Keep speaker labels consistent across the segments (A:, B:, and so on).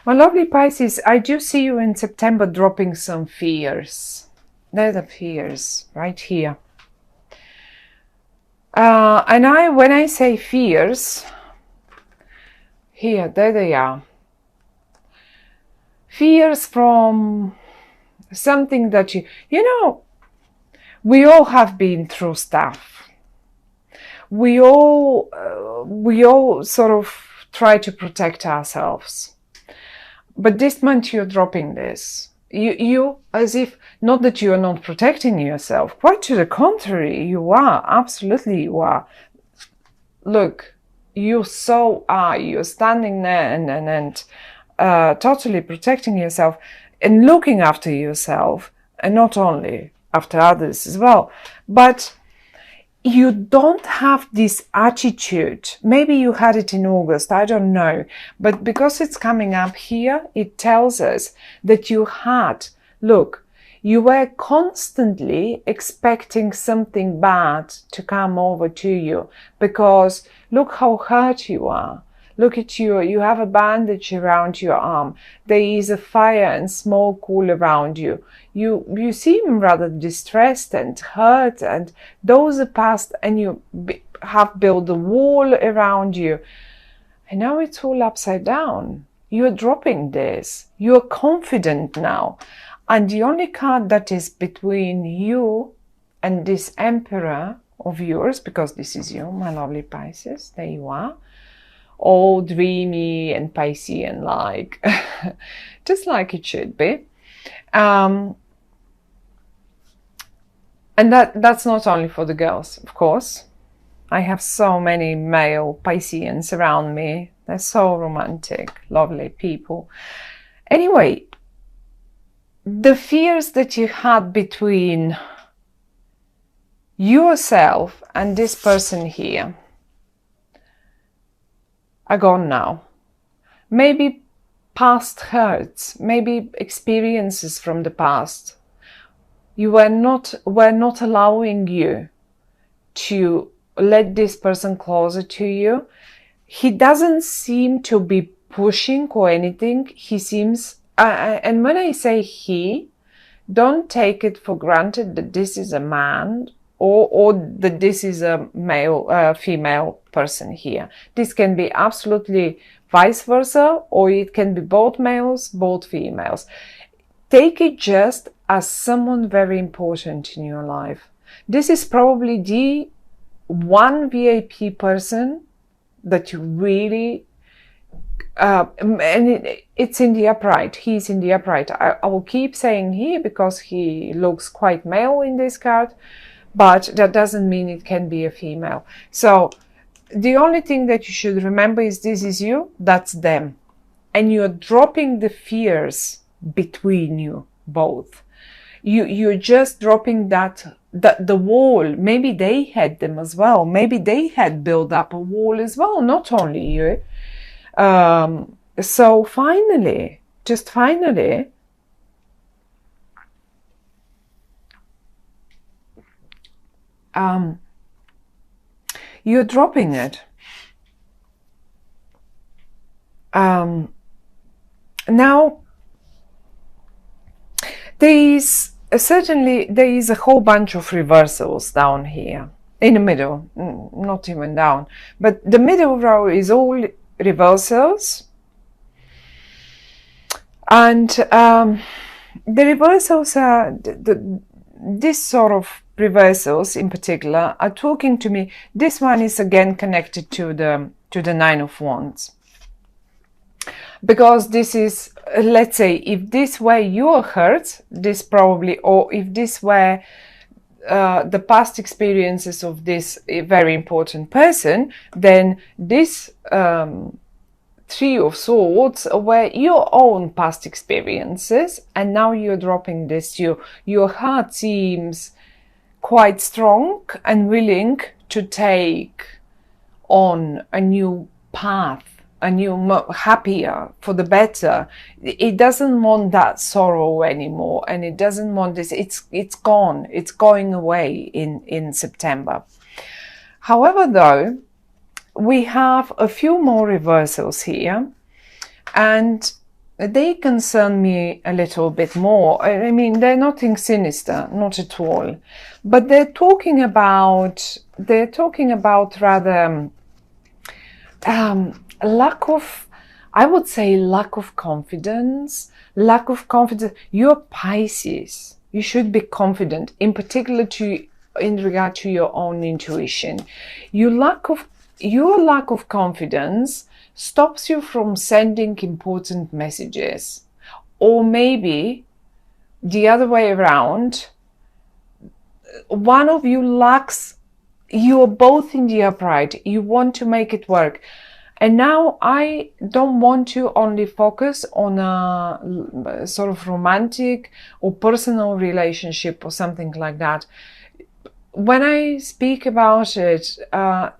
A: My lovely Pisces, I do see you in September dropping some fears. They're the fears right here. And when I say fears, here, there they are. Fears from something that you know, we all have been through stuff. We all sort of try to protect ourselves. But this month you're dropping this. You as if, not that you are not protecting yourself, quite to the contrary, you are, absolutely you are. Look, you so are, you're standing there and totally protecting yourself and looking after yourself, and not only after others as well. But you don't have this attitude. Maybe you had it in August, I don't know. But because it's coming up here, it tells us that you had, look, you were constantly expecting something bad to come over to you, because look how hurt you are. Look at you, you have a bandage around your arm. There is a fire and smoke all around you. You seem rather distressed and hurt, and those are past, and you have built a wall around you. And now it's all upside down. You're dropping this. You're confident now. And the only card that is between you and this Emperor of yours, because this is you, my lovely Pisces, there you are, all dreamy and Piscean like, just like it should be. And that's not only for the girls, of course. I have so many male Pisceans around me. They're so romantic, lovely people. Anyway, the fears that you had between yourself and this person here are gone now. Maybe past hurts, maybe experiences from the past. You were not allowing you to let this person closer to you. He doesn't seem to be pushing or anything. He seems, and when I say he, don't take it for granted that this is a man or that this is a male, female person here. This can be absolutely vice versa, or it can be both males, both females. Take it just as someone very important in your life. This is probably the one VIP person that you really, and it's in the upright. He's in the upright. I will keep saying he because he looks quite male in this card, but that doesn't mean it can be a female. So the only thing that you should remember is this is you, that's them. And you're dropping the fears between you both. You're just dropping the wall. Maybe they had them as well. Maybe they had built up a wall as well, not only you. So finally, just finally, you're dropping it. Now, there is a whole bunch of reversals down here in the middle, not even down, but the middle row is all reversals, and the reversals are this sort of reversals in particular are talking to me. This one is again connected to the Nine of Wands, because this is, let's say, if this were your hurt, this probably, or if this were the past experiences of this very important person, then this Three of Swords were your own past experiences, and now you're dropping this. Your heart seems quite strong and willing to take on a new path, a new, happier, for the better. It doesn't want that sorrow anymore, and it doesn't want this. It's gone. It's going away in September. However, though, we have a few more reversals here, and they concern me a little bit more. I mean, they're nothing sinister, not at all, but they're talking about rather lack of, I would say, lack of confidence. You're Pisces. You should be confident, in particular in regard to your own intuition. Your lack of confidence stops you from sending important messages. Or maybe the other way around, one of you lacks, you are both in the upright, you want to make it work. And now I don't want to only focus on a sort of romantic or personal relationship or something like that. When I speak about it,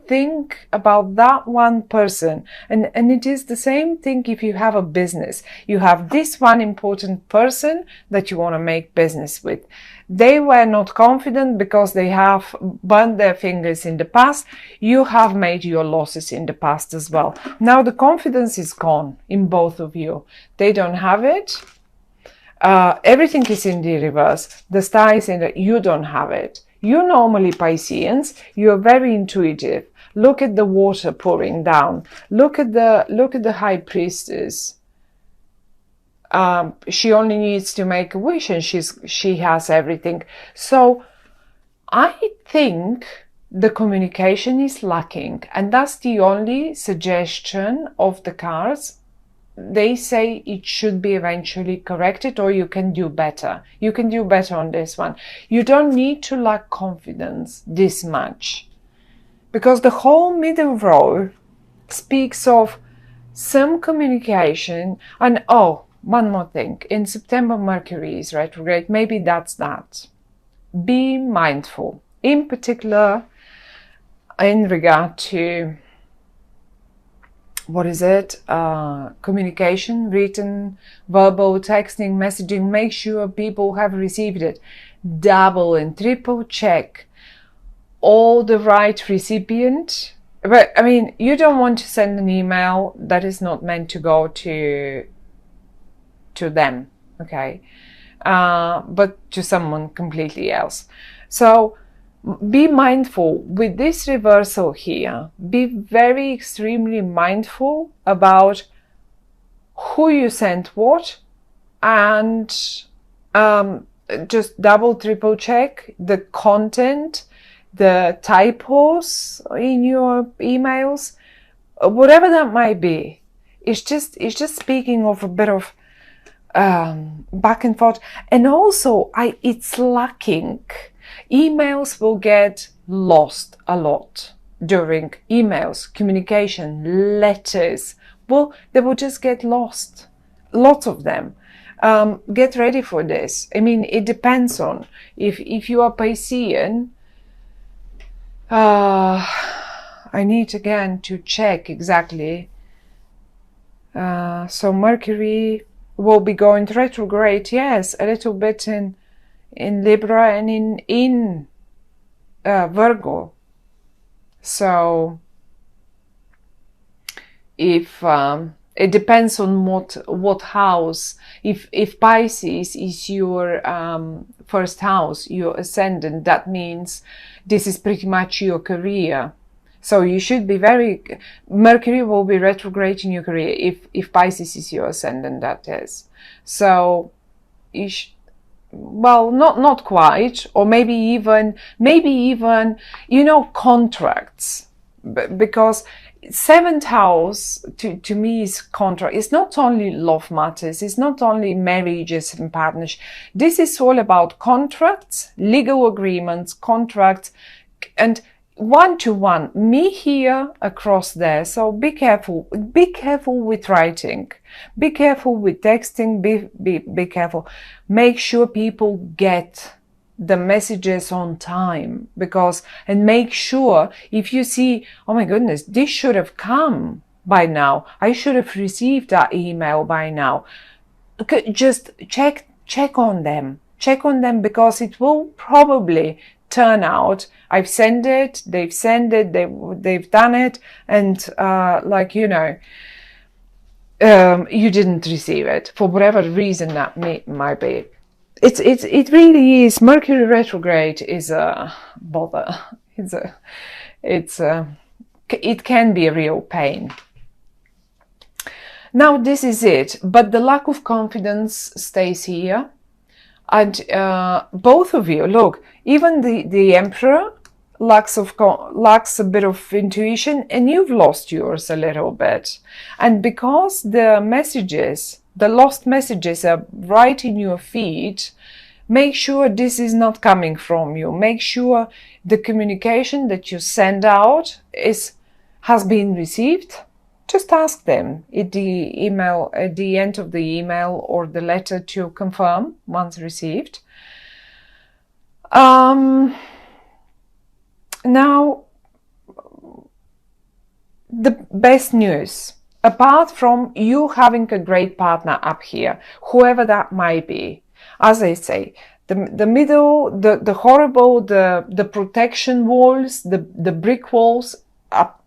A: think about that one person. And it is the same thing if you have a business. You have this one important person that you want to make business with. They were not confident because they have burned their fingers in the past. You have made your losses in the past as well. Now the confidence is gone in both of you. They don't have it. Everything is in the reverse. The star is in the, you don't have it. You're normally Pisceans. You're very intuitive. Look at the water pouring down. Look at the high priestess. She only needs to make a wish and she has everything. So I think the communication is lacking, and that's the only suggestion of the cards. They say it should be eventually corrected, or you can do better. You can do better on this one. You don't need to lack confidence this much, because the whole middle row speaks of some communication. And oh, one more thing. In September, Mercury is retrograde. Maybe that's that. Be mindful, in particular in regard to, what is it? Communication, written, verbal, texting, messaging. Make sure people have received it. Double and triple check all the right recipient. But I mean, you don't want to send an email that is not meant to go to them, okay? But to someone completely else. So be mindful with this reversal here. Be very extremely mindful about who you sent what, and just double, triple check the content, the typos in your emails, whatever that might be. It's just speaking of a bit of back and forth, and also it's lacking. Emails will get lost a lot during emails, communication, letters. Well, they will just get lost. Lots of them. Get ready for this. I mean, it depends on if you are Piscean. I need again to check exactly. So Mercury will be going retrograde. Yes, a little bit in Libra and in Virgo. So if it depends on what house. If Pisces is your first house, your ascendant, that means this is pretty much your career. So you should be Mercury will be retrograde in your career if Pisces is your ascendant, that is. So well, not quite, or maybe even, contracts, because seventh house to me is contract. It's not only love matters, it's not only marriages and partnership. This is all about contracts, legal agreements, contracts, and one-to-one, me here, across there. So be careful with writing, be careful with texting, be careful. Make sure people get the messages on time, and make sure if you see, oh my goodness, this should have come by now, I should have received that email by now. Okay, just check on them, because it will probably turn out I've sent it, they've sent it, they've done it, and you didn't receive it for whatever reason that might be. It really is. Mercury retrograde is a bother. It can be a real pain. Now this is it, but the lack of confidence stays here, and both of you, look, even the Emperor lacks a bit of intuition, and you've lost yours a little bit. And because the lost messages are right in your feed, make sure this is not coming from you. Make sure the communication that you send out has been received. Just ask them at the email, at the end of the email or the letter, to confirm once received. Now, the best news, apart from you having a great partner up here, whoever that might be, as I say, the middle, the horrible, the protection walls, the brick walls up,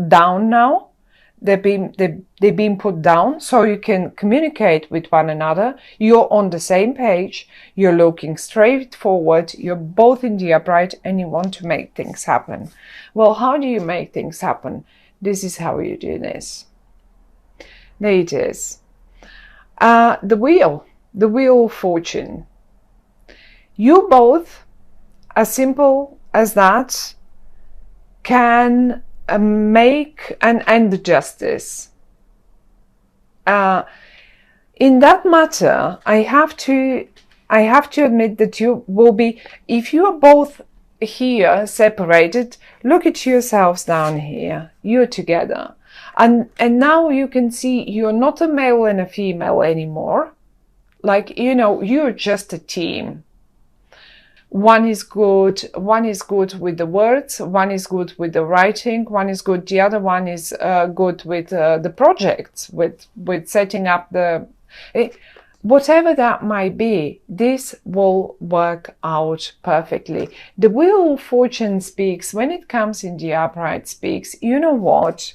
A: down now. They've been put down, so you can communicate with one another. You're on the same page. You're looking straight forward. You're both in the upright, and you want to make things happen. Well, how do you make things happen? This is how you do this. There it is. The wheel of fortune. You both, as simple as that, can make and end the justice. In that matter, I have to admit that you will be, if you are both here separated, look at yourselves down here. You're together, and now you can see you're not a male and a female anymore. Like, you know, you're just a team. One is good with the words, one is good with the writing, one is good, the other one is good with the projects, with setting up whatever that might be. This will work out perfectly. The Wheel of Fortune speaks, when it comes in the upright, speaks, you know what?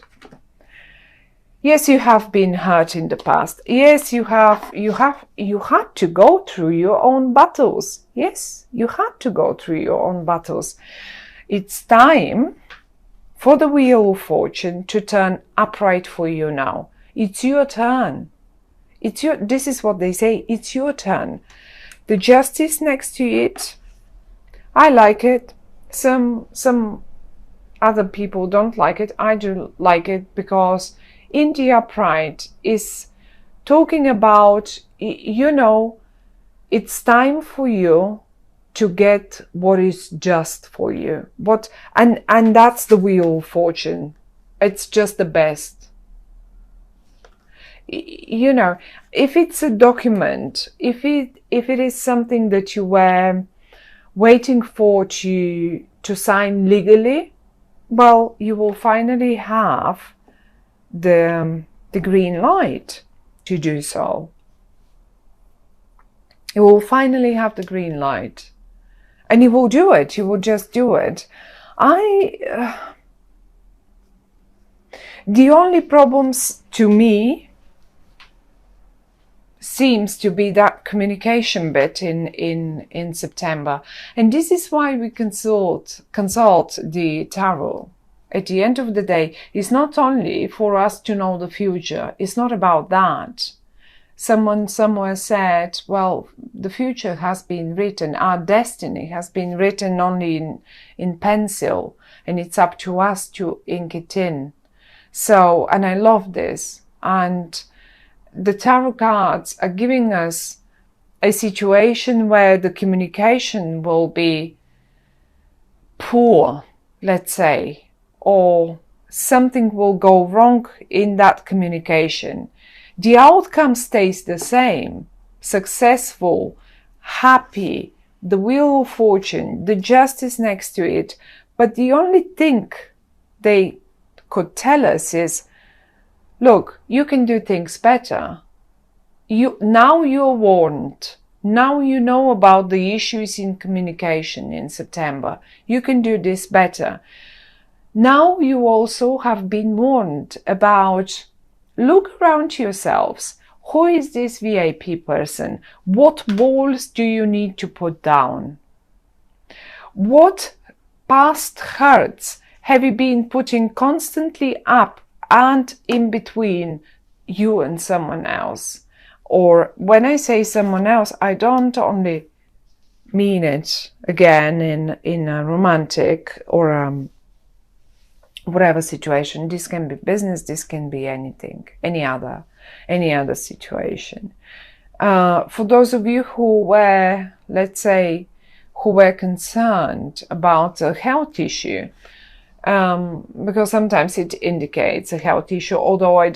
A: Yes, you have been hurt in the past. Yes, you had to go through your own battles. Yes, you had to go through your own battles. It's time for the Wheel of Fortune to turn upright for you now. It's your turn. This is what they say. It's your turn. The Justice next to it, I like it. Some other people don't like it. I do like it, because in the upright is talking about, you know, it's time for you to get what is just for you. And that's the Wheel of Fortune. It's just the best. You know, if it's a document, if it is something that you were waiting for to sign legally, well, you will finally have the green light to do so. You will finally have the green light, and you will do it. You will just do it. The only problems to me seems to be that communication bit in September, and this is why we consult the tarot. At the end of the day, it's not only for us to know the future. It's not about that. Someone somewhere said, well, the future has been written. Our destiny has been written only in pencil, and it's up to us to ink it in. So, and I love this. And the tarot cards are giving us a situation where the communication will be poor, let's say, or something will go wrong in that communication. The outcome stays the same: successful, happy, the Wheel of Fortune, the Justice next to it. But the only thing they could tell us is, look, you can do things better. Now you're warned. Now you know about the issues in communication in September. You can do this better. Now you also have been warned about look around yourselves. Who is this VIP person? What walls do you need to put down? What past hurts have you been putting constantly up and in between you and someone else? Or when I say someone else, I don't only mean it again in a romantic or whatever situation. This can be business, this can be anything, any other situation. For those of you who were, let's say, who were concerned about a health issue, because sometimes it indicates a health issue, although I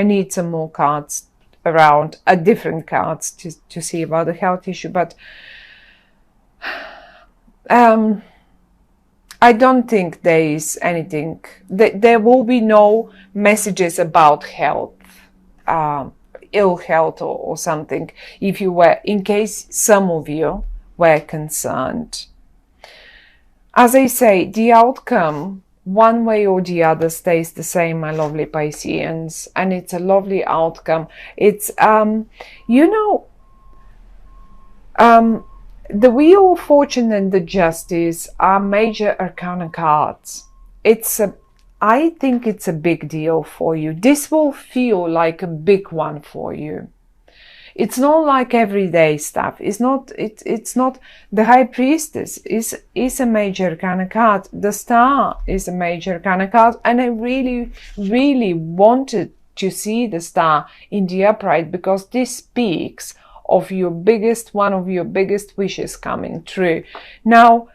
A: need some more cards around, different cards to see about the health issue, but I don't think there is anything, there will be no messages about health, ill health or something, if you were, in case some of you were concerned. As I say, the outcome, one way or the other, stays the same, my lovely Pisceans, and it's a lovely outcome. It's, the Wheel of Fortune and the Justice are major arcana cards. I think it's a big deal for you. This will feel like a big one for you. It's not like everyday stuff. It's not the High Priestess is a major arcana card. The Star is a major arcana card, and I really, really wanted to see the Star in the upright, because this speaks of one of your biggest wishes coming true. Now,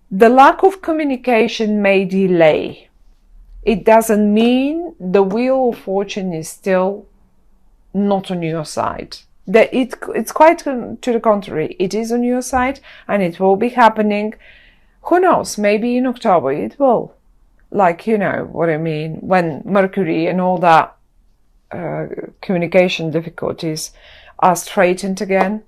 A: the lack of communication may delay. It doesn't mean the Wheel of Fortune is still not on your side. It's quite to the contrary. It is on your side, and it will be happening. Who knows? Maybe in October it will. Like, you know what I mean, when Mercury and all that communication difficulties are straightened again.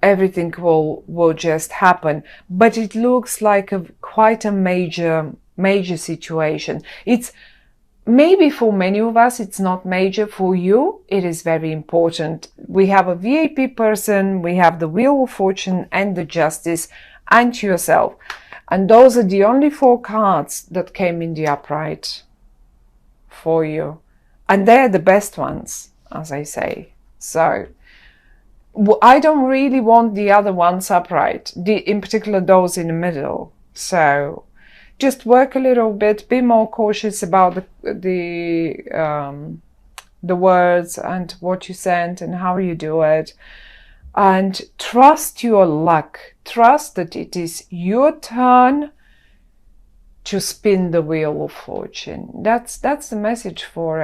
A: Everything will just happen, but it looks like quite a major situation. It's maybe for many of us it's not major. For you it is very important. We have a VIP person, we have the Wheel of Fortune and the Justice, and yourself, and those are the only 4 cards that came in the upright for you, and they're the best ones, as I say. So I don't really want the other ones upright, in particular those in the middle. So just work a little bit, be more cautious about the words and what you send and how you do it, and trust your luck. Trust that it is your turn to spin the Wheel of Fortune. That's the message for